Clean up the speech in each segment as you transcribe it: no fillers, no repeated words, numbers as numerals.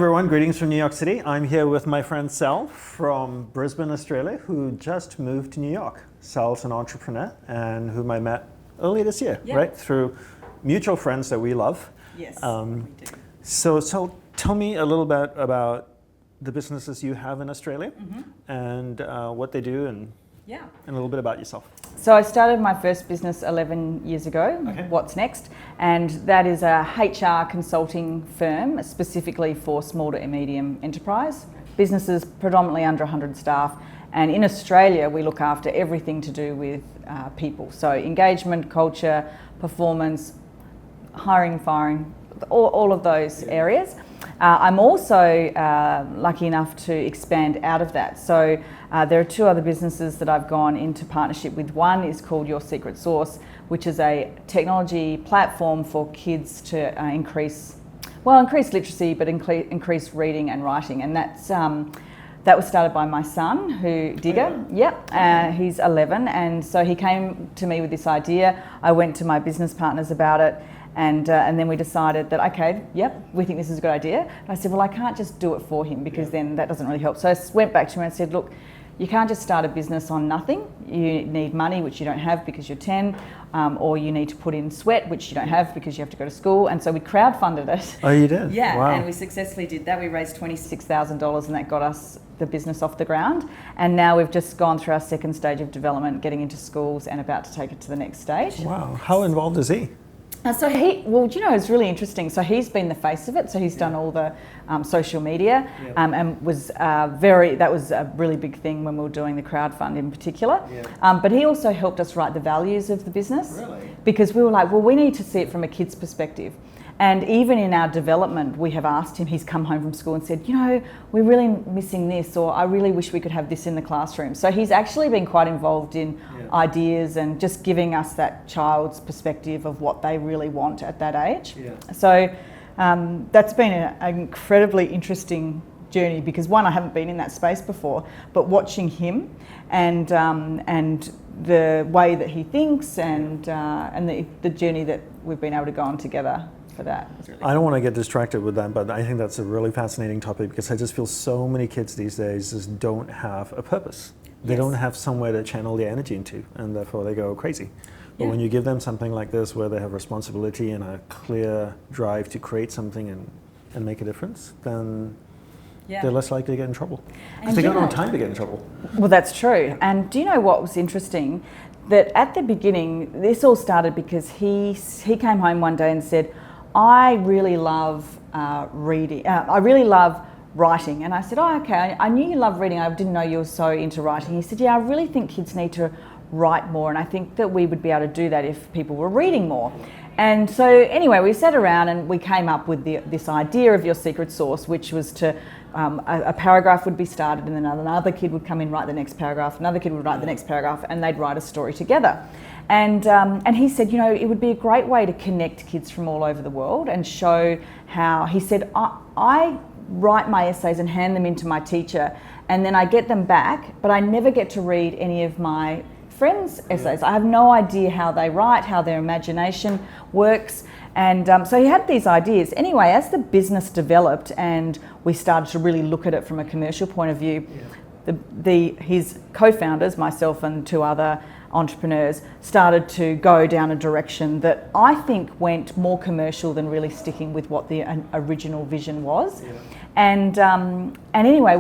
everyone, greetings from New York City. I'm here with my friend Sel from Brisbane, Australia, who just moved to New York. Sel's an entrepreneur and whom I met earlier this year, right? Through mutual friends that we love. Yes, we do. So tell me a little bit about the businesses you have in Australia and what they do and a little bit about yourself. So I started my first business 11 years ago, What's Next, and that is a HR consulting firm specifically for small to medium enterprise, businesses predominantly under 100 staff. And in Australia, we look after everything to do with people. So engagement, culture, performance, hiring, firing, all of those areas. I'm also lucky enough to expand out of that. So there are two other businesses that I've gone into partnership with. One is called Your Secret Sauce, which is a technology platform for kids to increase literacy, but increase reading and writing. And that was started by my son, Digger. He's 11, and so he came to me with this idea. I went to my business partners about it. And then we decided that, we think this is a good idea. And I said, well, I can't just do it for him because then that doesn't really help. So I went back to him and said, look, you can't just start a business on nothing. You need money, which you don't have because you're 10, or you need to put in sweat, which you don't have because you have to go to school. And so we crowdfunded it. Oh, you did? Yeah, wow. And we successfully did that. We raised $26,000 and that got us the business off the ground. And now we've just gone through our second stage of development, getting into schools and about to take it to the next stage. Wow, how involved is he? It's really interesting. So he's been the face of it. So he's done all the social media, and that was a really big thing when we were doing the crowdfund in particular. But he also helped us write the values of the business. Really? Because we were like, well, we need to see it from a kid's perspective. And even in our development, we have asked him, he's come home from school and said, we're really missing this, or I really wish we could have this in the classroom. So he's actually been quite involved in ideas and just giving us that child's perspective of what they really want at that age. So that's been an incredibly interesting journey because one, I haven't been in that space before, but watching him and the way that he thinks and the journey that we've been able to go on together. For that. I don't want to get distracted with that, but I think that's a really fascinating topic because I just feel so many kids these days just don't have a purpose. They don't have somewhere to channel their energy into, and therefore they go crazy. But when you give them something like this where they have responsibility and a clear drive to create something and make a difference, then they're less likely to get in trouble. Because they don't have time to get in trouble. Well, that's true. And do you know what was interesting? That at the beginning, this all started because he came home one day and said, I really love reading. I really love writing. And I said, I knew you love reading. I didn't know you were so into writing. He said, I really think kids need to write more. And I think that we would be able to do that if people were reading more. And so anyway, we sat around and we came up with this idea of Your Secret Sauce, which was to, a paragraph would be started and then another kid would come in, write the next paragraph, another kid would write the next paragraph, and they'd write a story together. And he said, it would be a great way to connect kids from all over the world and show how, he said, I write my essays and hand them in to my teacher and then I get them back, but I never get to read any of my friends' essays. I have no idea how they write, how their imagination works. And so he had these ideas. Anyway, as the business developed and we started to really look at it from a commercial point of view, his co-founders, myself and two other entrepreneurs, started to go down a direction that I think went more commercial than really sticking with what the original vision was. And anyway,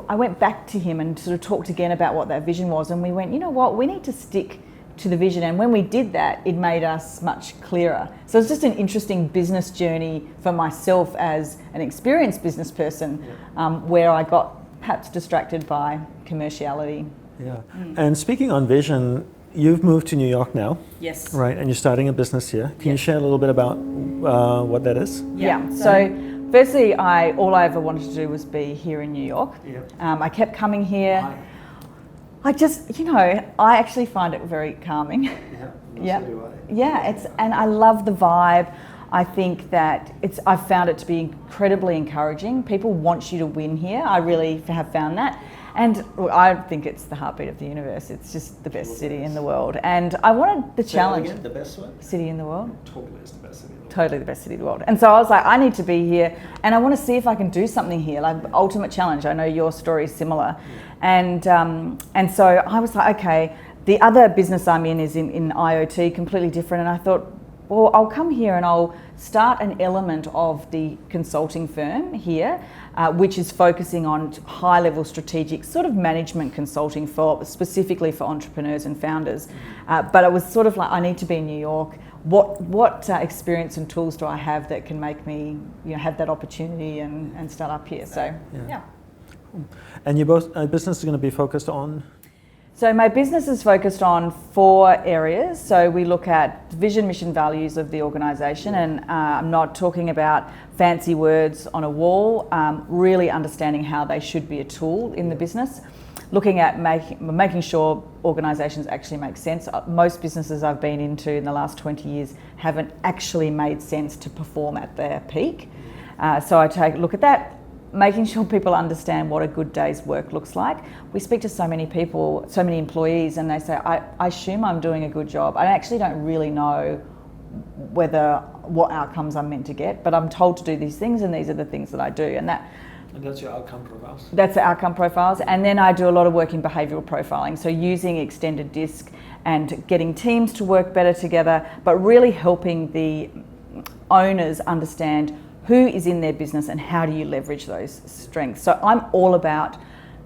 I went back to him and sort of talked again about what that vision was, and we went, we need to stick to the vision. And when we did that, it made us much clearer. So it's just an interesting business journey for myself as an experienced business person, where I got perhaps distracted by commerciality. And speaking on vision, you've moved to New York now. Yes. Right, and you're starting a business here. Can you share a little bit about what that is? So firstly, all I ever wanted to do was be here in New York. I kept coming here. I just, I actually find it very calming. And I love the vibe. I think that I've found it to be incredibly encouraging. People want you to win here. I really have found that. And I think it's the heartbeat of the universe. It's just the best city in the world. And I wanted the challenge. Again, the best one? City in the world. Totally is the best city in the world. totally the best city in the world. And so I was like, I need to be here, and I want to see if I can do something here, like ultimate challenge. I know your story is similar. And so I was like, okay, the other business I'm in is in IoT, completely different. And I thought, well, I'll come here and I'll start an element of the consulting firm here, which is focusing on high-level strategic sort of management consulting specifically for entrepreneurs and founders. But it was sort of like, I need to be in New York. What experience and tools do I have that can make me, have that opportunity and start up here? So, yeah. And your business is going to be focused on? So my business is focused on 4 areas. So we look at vision, mission, values of the organisation, and I'm not talking about fancy words on a wall, really understanding how they should be a tool in the business, looking at making sure organisations actually make sense. Most businesses I've been into in the last 20 years haven't actually made sense to perform at their peak. So I take a look at that, making sure people understand what a good day's work looks like. We speak to so many people, so many employees, and they say, I assume I'm doing a good job. I actually don't really know what outcomes I'm meant to get, but I'm told to do these things, and these are the things that I do. And that's your outcome profiles? That's the outcome profiles. And then I do a lot of work in behavioural profiling, so using extended DISC and getting teams to work better together, but really helping the owners understand who is in their business and how do you leverage those strengths. So I'm all about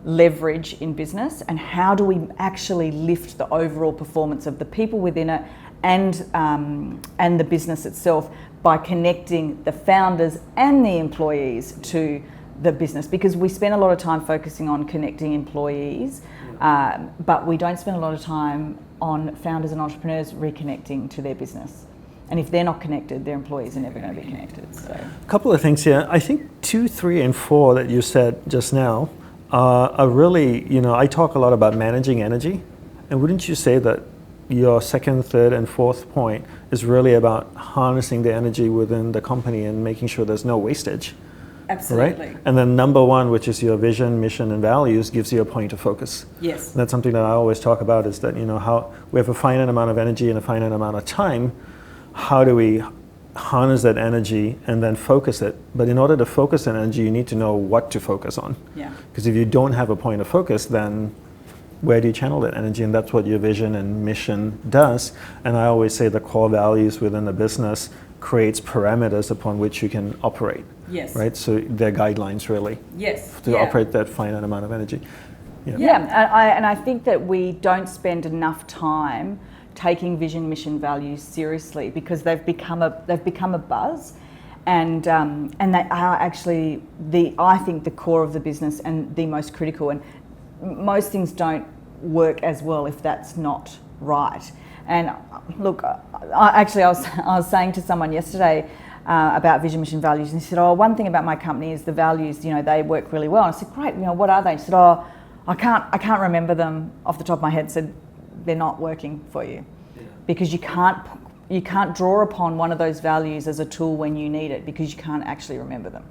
leverage in business and how do we actually lift the overall performance of the people within it and the business itself by connecting the founders and the employees to the business, because we spend a lot of time focusing on connecting employees, but we don't spend a lot of time on founders and entrepreneurs reconnecting to their business. And if they're not connected, their employees are never going to be connected. So, a couple of things here. I think 2, 3, and 4 that you said just now are really, I talk a lot about managing energy. And wouldn't you say that your 2nd, 3rd, and 4th point is really about harnessing the energy within the company and making sure there's no wastage? Absolutely. Right? And then number 1, which is your vision, mission, and values, gives you a point of focus. Yes. And that's something that I always talk about, is that, how we have a finite amount of energy and a finite amount of time. How do we harness that energy and then focus it? But in order to focus that energy, you need to know what to focus on. Yeah. Because if you don't have a point of focus, then where do you channel that energy? And that's what your vision and mission does. And I always say the core values within the business creates parameters upon which you can operate. Yes. Right? So they're guidelines, really. Yes. To operate that finite amount of energy. Yeah. And I think that we don't spend enough time taking vision, mission, values seriously, because they've become a buzz, and they are actually I think the core of the business and the most critical. And most things don't work as well if that's not right. And look, I was saying to someone yesterday about vision, mission, values, and he said, one thing about my company is the values. They work really well. And I said, great. What are they? He said, I can't remember them off the top of my head. Said, they're not working for you, because you can't draw upon one of those values as a tool when you need it, because you can't actually remember them.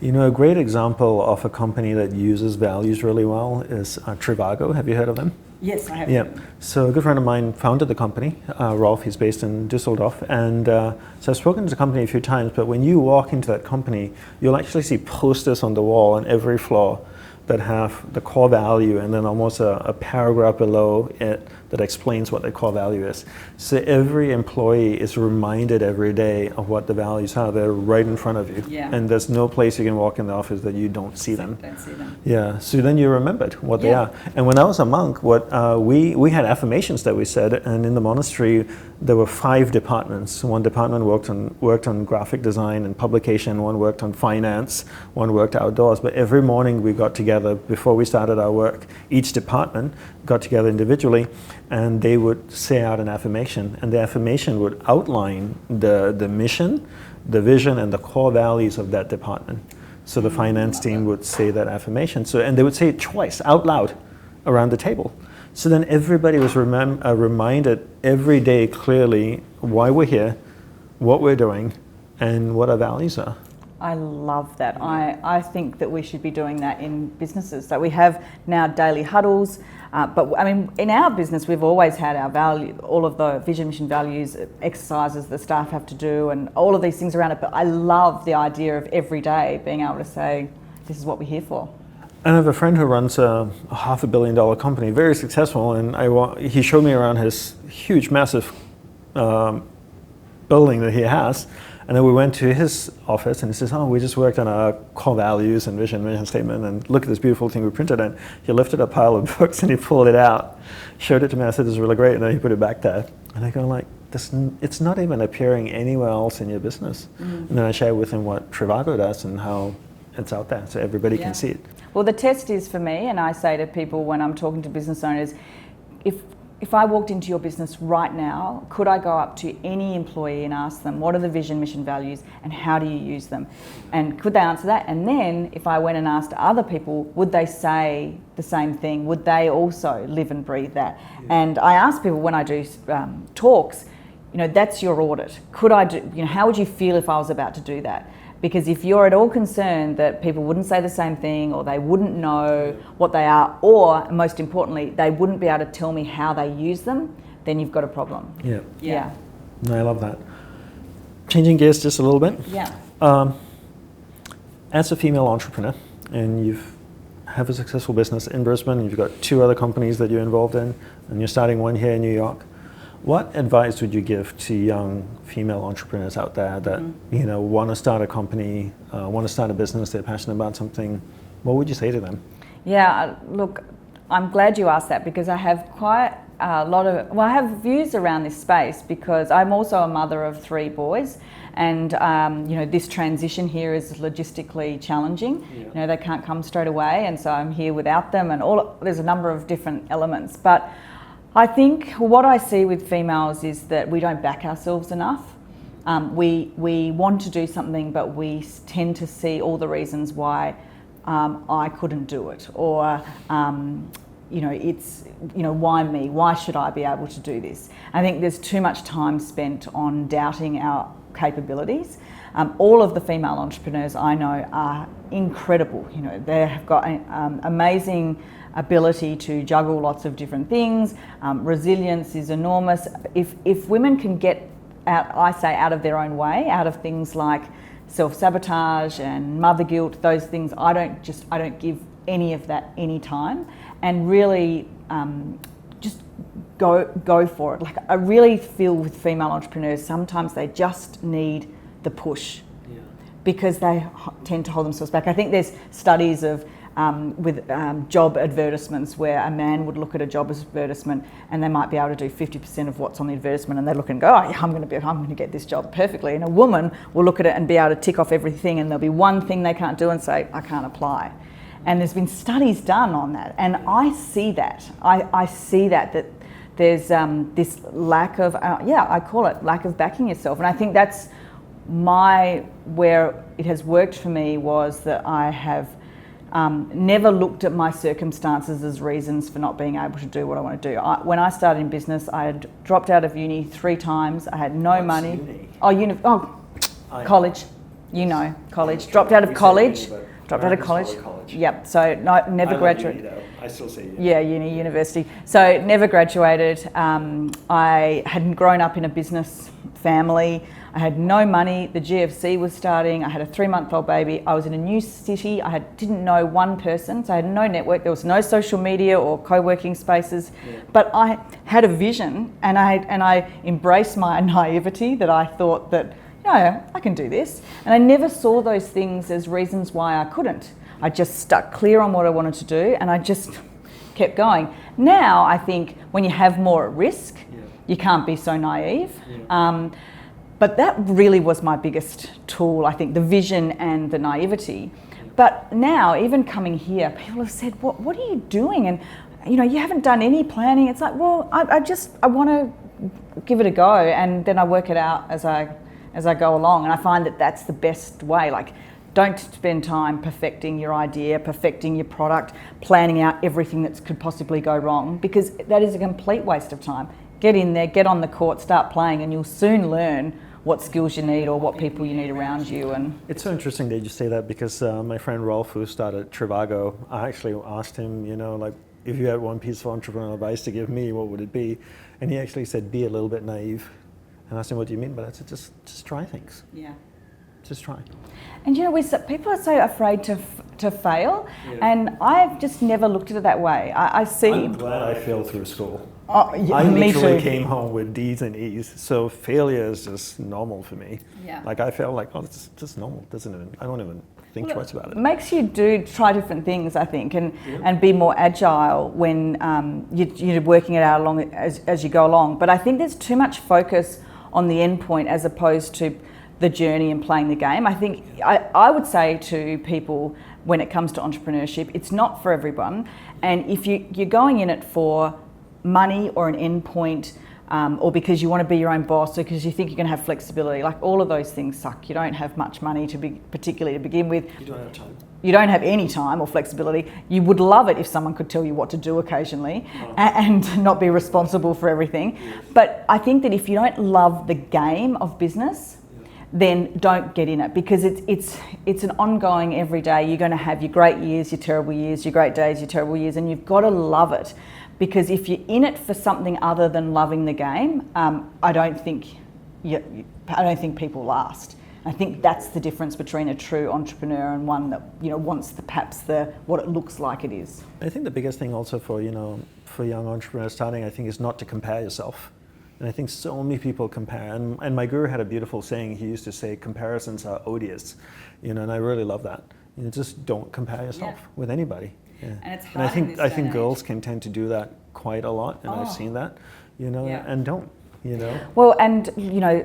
A great example of a company that uses values really well is Trivago. Have you heard of them? Yes, I have. Yeah. So a good friend of mine founded the company, Rolf. He's based in Düsseldorf, and so I've spoken to the company a few times. But when you walk into that company, you'll actually see posters on the wall on every floor that have the core value, and then almost a paragraph below it that explains what the core value is. So every employee is reminded every day of what the values are. They're right in front of you. Yeah. And there's no place you can walk in the office that you don't see them. Don't see them. Yeah, so then you remembered what they are. And when I was a monk, we had affirmations that we said, and in the monastery there were 5 departments. One department worked on graphic design and publication, one worked on finance, one worked outdoors. But every morning we got together before we started our work. Each department got together individually, and they would say out an affirmation, and the affirmation would outline the mission, the vision, and the core values of that department. So the finance team would say that affirmation. And they would say it twice out loud around the table. So then everybody was reminded every day clearly why we're here, what we're doing, and what our values are. I love that. I think that we should be doing that in businesses. So we have now daily huddles, but I mean, in our business, we've always had our value, all of the vision, mission, values, exercises the staff have to do, and all of these things around it. But I love the idea of every day being able to say, this is what we're here for. I have a friend who runs a $500 million company, very successful, and he showed me around his huge, massive building that he has. And then we went to his office and he says, we just worked on our core values and mission statement, and look at this beautiful thing we printed. And he lifted a pile of books and he pulled it out, showed it to me. I said, this is really great. And then he put it back there. And I go like, it's not even appearing anywhere else in your business. And then I share with him what Trivago does and how it's out there so everybody can see it. Well, the test is for me, and I say to people when I'm talking to business owners, if I walked into your business right now, could I go up to any employee and ask them, what are the vision, mission, values, and how do you use them? And could they answer that? And then if I went and asked other people, would they say the same thing? Would they also live and breathe that? And I ask people when I do talks, that's your audit. Could I do, how would you feel if I was about to do that? Because if you're at all concerned that people wouldn't say the same thing, or they wouldn't know what they are, or most importantly, they wouldn't be able to tell me how they use them, then you've got a problem. Yeah. No, I love that. Changing gears just a little bit. Yeah. As a female entrepreneur, and you have a successful business in Brisbane, and you've got 2 other companies that you're involved in, and you're starting one here in New York. What advice would you give to young female entrepreneurs out there that want to start a company, want to start a business, they're passionate about something? What would you say to them? Yeah, look, I'm glad you asked that, because I have quite a lot of, I have views around this space, because I'm also a mother of 3 boys, and this transition here is logistically challenging. They can't come straight away, and so I'm here without them, and there's a number of different elements. But I think what I see with females is that we don't back ourselves enough. We want to do something, but we tend to see all the reasons why I couldn't do it, or it's why me? Why should I be able to do this? I think there's too much time spent on doubting our capabilities. All of the female entrepreneurs I know are incredible. They have got amazing ability to juggle lots of different things. Resilience is enormous. If women can get out of their own way, out of things like self-sabotage and mother guilt, those things, I don't give any of that any time, and really just go for it. Like, I really feel with female entrepreneurs, sometimes they just need the push, because they tend to hold themselves back. I think there's studies of with job advertisements where a man would look at a job advertisement and they might be able to do 50% of what's on the advertisement, and they look and go, oh yeah, I'm going to get this job perfectly. And a woman will look at it and be able to tick off everything, and there'll be one thing they can't do and say, I can't apply. And there's been studies done on that, and I see that. I see that there's this lack of, I call it lack of backing yourself. And I think that's where it has worked for me, was that I have never looked at my circumstances as reasons for not being able to do what I want to do. When I started in business, I had dropped out of uni 3 times. I had no money. Uni? College. College. Dropped out of college. Yep. So never graduated. I still see you. Yeah, university. So never graduated. I hadn't grown up in a business family. I had no money. The GFC was starting. I had a 3-month-old baby. I was in a new city. Didn't know one person, so I had no network. There was no social media or co-working spaces. Yeah. But I had a vision, and I embraced my naivety that I thought that, I can do this. And I never saw those things as reasons why I couldn't. I just stuck clear on what I wanted to do, and I just kept going. Now I think when you have more at risk, you can't be so naive. But that really was my biggest tool, I think, the vision and the naivety. But now, even coming here, people have said, what are you doing? And, you haven't done any planning. It's like, well, I want to give it a go, and then I work it out as I go along. And I find that that's the best way. Like, don't spend time perfecting your idea, perfecting your product, planning out everything that could possibly go wrong, because that is a complete waste of time. Get in there, get on the court, start playing, and you'll soon learn what skills you need or what people you need around you. And it's so interesting that you say that, because my friend Rolf, who started Trivago, I actually asked him, like, if you had one piece of entrepreneurial advice to give me, what would it be? And he actually said, be a little bit naive. And I asked him, what do you mean by that? I said, just try things. Yeah. Just try. And people are so afraid to fail, and I've just never looked at it that way. I see. I'm glad I failed through school. Oh, yeah, I me literally too. came home with D's and E's, so failure is just normal for me. Yeah. Like I felt like, it's just normal. I don't even think twice about it. Makes you try different things, I think, and be more agile when you're working it out along as you go along. But I think there's too much focus on the end point as opposed to the journey and playing the game. I think I would say to people, when it comes to entrepreneurship, it's not for everyone. And if you're going in it for money or an end point, or because you want to be your own boss, or because you think you're going to have flexibility, like all of those things suck. You don't have much money particularly to begin with. You don't have time. You don't have any time or flexibility. You would love it if someone could tell you what to do occasionally and not be responsible for everything. But I think that if you don't love the game of business, then don't get in it, because it's an ongoing every day. You're going to have your great years, your terrible years, your great days, your terrible years, and you've got to love it. Because if you're in it for something other than loving the game, I don't think people last. I think that's the difference between a true entrepreneur and one that wants what it looks like it is. I think the biggest thing also for young entrepreneurs starting, I think, is not to compare yourself. And I think so many people compare. And my guru had a beautiful saying. He used to say, comparisons are odious. And I really love that. Just don't compare yourself with anybody. Yeah. And it's hard. And I think girls can tend to do that quite a lot, and I've seen that, and don't. Well, and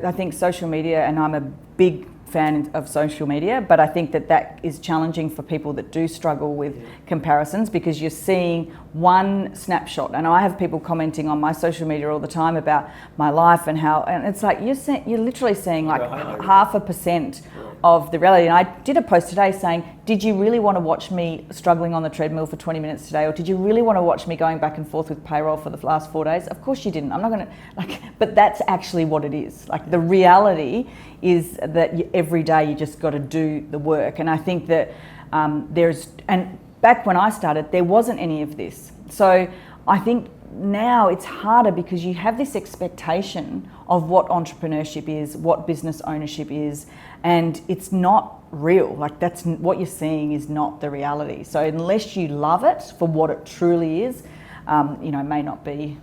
I think social media, and I'm a big fan of social media, but I think that is challenging for people that do struggle with comparisons, because you're seeing one snapshot. And I have people commenting on my social media all the time about my life and it's like you're literally seeing like 0.5% of the reality. And I did a post today saying, did you really want to watch me struggling on the treadmill for 20 minutes today? Or did you really want to watch me going back and forth with payroll for the last 4 days? Of course you didn't. I'm not going to, but that's actually what it is. Like, the reality is that every day you just got to do the work. And I think that and back when I started, there wasn't any of this. So I think now it's harder because you have this expectation of what entrepreneurship is, what business ownership is, and it's not real. Like, that's what you're seeing is not the reality. So unless you love it for what it truly is, may not be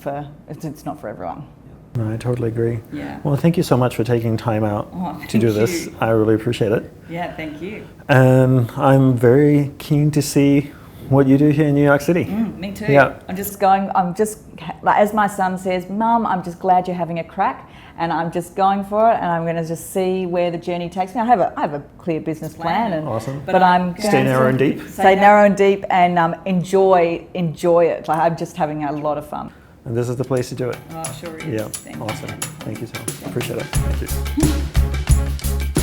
it's not for everyone. No, I totally agree. Yeah. Well, thank you so much for taking time out to do this. I really appreciate it. Yeah, thank you. And I'm very keen to see what you do here in New York City. Me too. Yeah. As my son says, Mum, I'm just glad you're having a crack, and I'm just going for it, and I'm going to just see where the journey takes me. I have a clear business plan, and awesome. But I'm stay narrow and deep. Stay narrow and deep, and enjoy it. Like, I'm just having a lot of fun. And this is the place to do it. Oh, sure is. Yeah, Thank awesome. you. Thank you so much. Appreciate it. Thank you.